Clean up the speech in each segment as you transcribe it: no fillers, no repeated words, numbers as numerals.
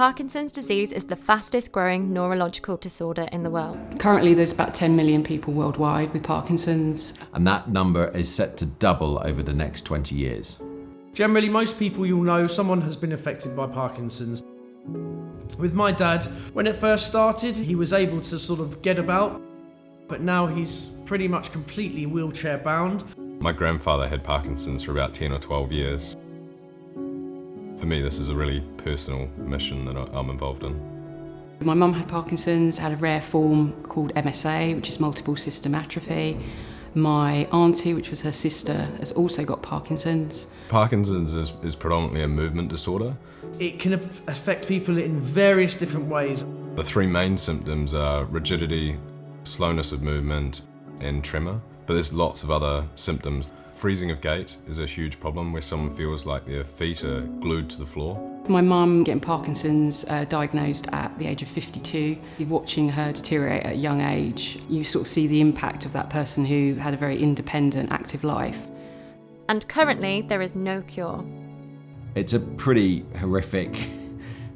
Parkinson's disease is the fastest growing neurological disorder in the world. Currently there's about 10 million people worldwide with Parkinson's. And that number is set to double over the next 20 years. Generally, most people you'll know someone has been affected by Parkinson's. With my dad, when it first started, he was able to sort of get about, but now he's pretty much completely wheelchair bound. My grandfather had Parkinson's for about 10 or 12 years. For me, this is a really personal mission that I'm involved in. My mum had Parkinson's, had a rare form called MSA, which is multiple system atrophy. My auntie, which was her sister, has also got Parkinson's. Parkinson's is predominantly a movement disorder. It can affect people in various different ways. The three main symptoms are rigidity, slowness of movement, and tremor. But there's lots of other symptoms. Freezing of gait is a huge problem where someone feels like their feet are glued to the floor. My mum getting Parkinson's diagnosed at the age of 52. Watching her deteriorate at a young age, you sort of see the impact of that person who had a very independent, active life. And currently, there is no cure. It's a pretty horrific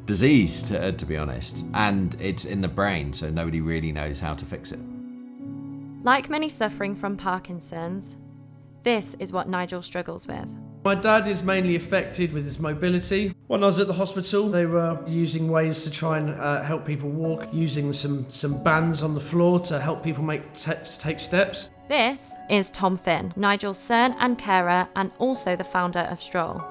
disease, to be honest. And it's in the brain, so nobody really knows how to fix it. Like many suffering from Parkinson's, this is what Nigel struggles with. My dad is mainly affected with his mobility. When I was at the hospital, they were using ways to try and help people walk, using some bands on the floor to help people take steps. This is Tom Finn, Nigel's son and carer, and also the founder of Strolll.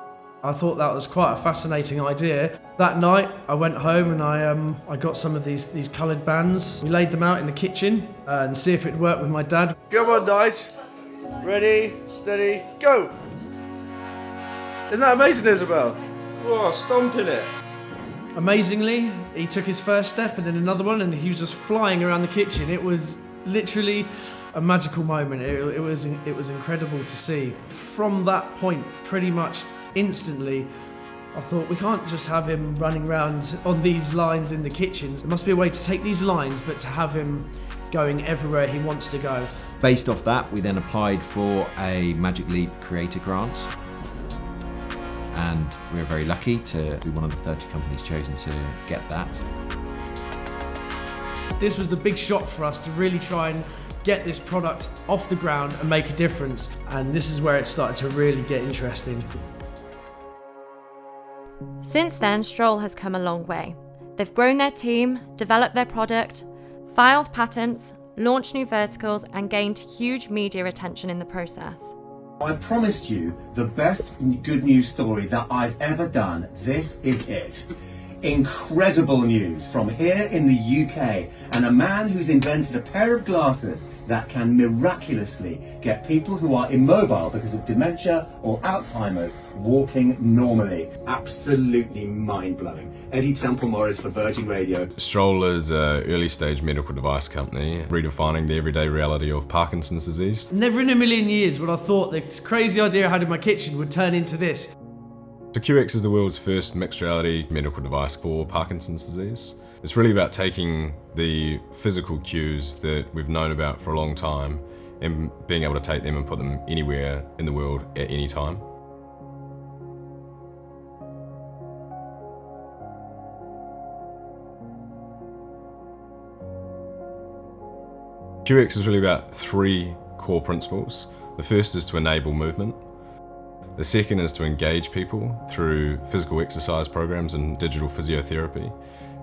I thought that was quite a fascinating idea. That night, I went home and I got some of these coloured bands. We laid them out in the kitchen and see if it would work with my dad. Come on, Nigel. Ready, steady, go! Isn't that amazing, Isabel? Whoa, stomping it. Amazingly, he took his first step and then another one, and he was just flying around the kitchen. It was literally a magical moment. It was incredible to see. From that point, pretty much instantly, I thought, we can't just have him running around on these lines in the kitchen. There must be a way to take these lines, but to have him going everywhere he wants to go. Based off that, we then applied for a Magic Leap Creator Grant. And we were very lucky to be one of the 30 companies chosen to get that. This was the big shot for us to really try and get this product off the ground and make a difference. And this is where it started to really get interesting. Since then, Strolll has come a long way. They've grown their team, developed their product, filed patents, launched new verticals, and gained huge media attention in the process. I promised you the best good news story that I've ever done. This is it. Incredible news from here in the UK, and a man who's invented a pair of glasses that can miraculously get people who are immobile because of dementia or Alzheimer's walking normally. Absolutely mind-blowing. Eddie Temple-Morris for Virgin Radio. Strolll is an early stage medical device company redefining the everyday reality of Parkinson's disease. Never in a million years would I thought this crazy idea I had in my kitchen would turn into this. So QX is the world's first mixed reality medical device for Parkinson's disease. It's really about taking the physical cues that we've known about for a long time and being able to take them and put them anywhere in the world at any time. QX is really about three core principles. The first is to enable movement. The second is to engage people through physical exercise programs and digital physiotherapy.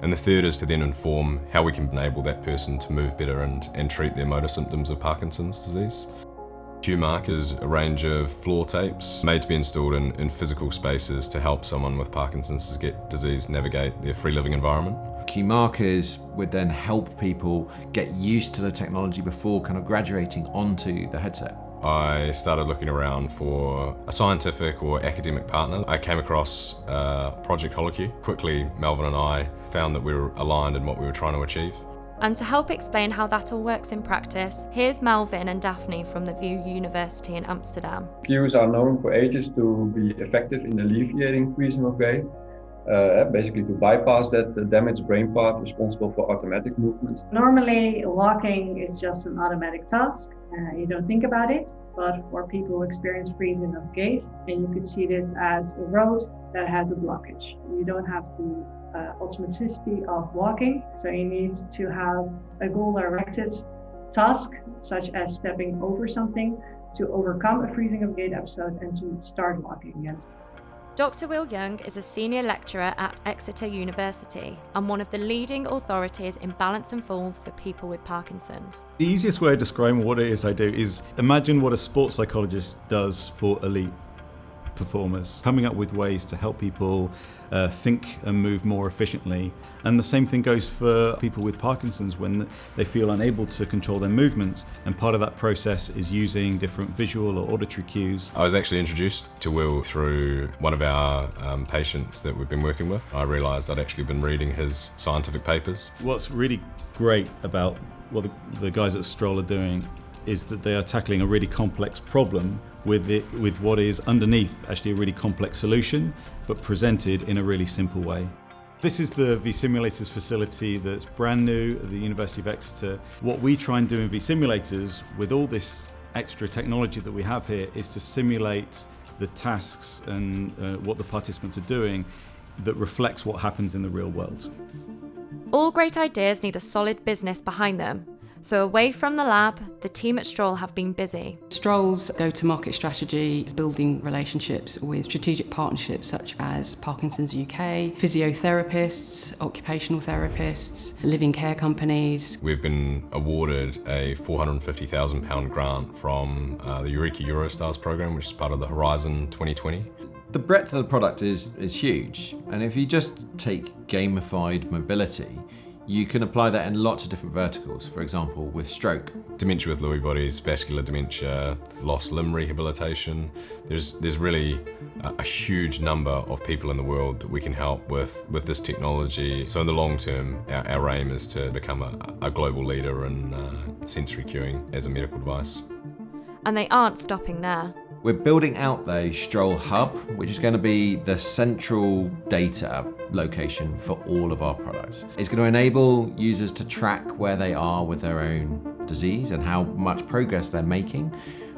And the third is to then inform how we can enable that person to move better and treat their motor symptoms of Parkinson's disease. QMark is a range of floor tapes made to be installed in physical spaces to help someone with Parkinson's disease navigate their free living environment. Key markers would then help people get used to the technology before kind of graduating onto the headset. I started looking around for a scientific or academic partner. I came across Project Holocue. Quickly, Melvin and I found that we were aligned in what we were trying to achieve. And to help explain how that all works in practice, here's Melvin and Daphne from the VU University in Amsterdam. Cues are known for ages to be effective in alleviating freezing of gait, basically to bypass that damaged brain part responsible for automatic movement. Normally, walking is just an automatic task. You don't think about it. but for people who experience freezing of gait. And you could see this as a road that has a blockage. You don't have the automaticity of walking, so you need to have a goal-directed task, such as stepping over something, to overcome a freezing of gait episode and to start walking again. Dr. Will Young is a senior lecturer at Exeter University and one of the leading authorities in balance and falls for people with Parkinson's. The easiest way of describing what it is I do is imagine what a sports psychologist does for elite performers, coming up with ways to help people think and move more efficiently. And the same thing goes for people with Parkinson's when they feel unable to control their movements, and part of that process is using different visual or auditory cues. I was actually introduced to Will through one of our patients that we've been working with. I realised I'd actually been reading his scientific papers. What's really great about what the guys at Strolll are doing is that they are tackling a really complex problem with what is underneath actually a really complex solution, but presented in a really simple way. This is the V-Simulators facility that's brand new at the University of Exeter. What we try and do in V-Simulators with all this extra technology that we have here is to simulate the tasks and what the participants are doing that reflects what happens in the real world. All great ideas need a solid business behind them. So away from the lab, the team at Strolll have been busy. Stroll's go-to-market strategy is building relationships with strategic partnerships such as Parkinson's UK, physiotherapists, occupational therapists, living care companies. We've been awarded a £450,000 grant from the Eureka Eurostars program, which is part of the Horizon 2020. The breadth of the product is huge, and if you just take gamified mobility, you can apply that in lots of different verticals. For example, with stroke. Dementia with Lewy bodies, vascular dementia, lost limb rehabilitation. There's really a huge number of people in the world that we can help with this technology. So in the long term, our aim is to become a global leader in sensory cueing as a medical device. And they aren't stopping there. We're building out the Strolll Hub, which is going to be the central data location for all of our products. It's going to enable users to track where they are with their own disease and how much progress they're making,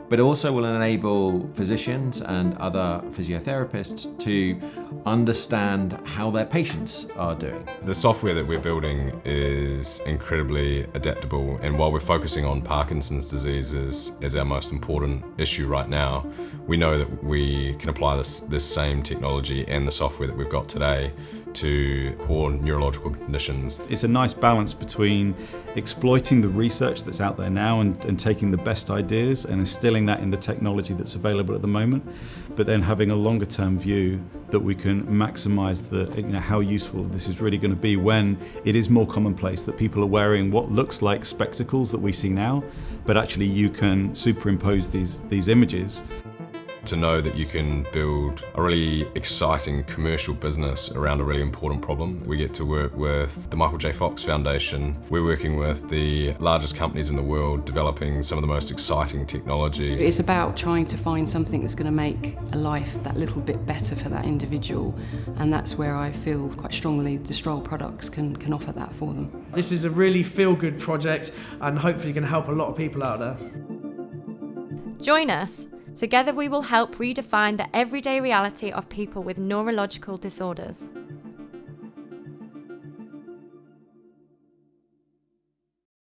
but also will enable physicians and other physiotherapists to understand how their patients are doing. The software that we're building is incredibly adaptable, and while we're focusing on Parkinson's disease as our most important issue right now, we know that we can apply this same technology and the software that we've got today to core neurological conditions. It's a nice balance between exploiting the research that's out there now and taking the best ideas and instilling that in the technology that's available at the moment, but then having a longer term view that we can maximize how useful this is really going to be when it is more commonplace that people are wearing what looks like spectacles that we see now, but actually you can superimpose these images. To know that you can build a really exciting commercial business around a really important problem. We get to work with the Michael J. Fox Foundation. We're working with the largest companies in the world developing some of the most exciting technology. It's about trying to find something that's going to make a life that little bit better for that individual, and that's where I feel quite strongly the Strolll products can offer that for them. This is a really feel-good project and hopefully can help a lot of people out there. Join us. Together we will help redefine the everyday reality of people with neurological disorders.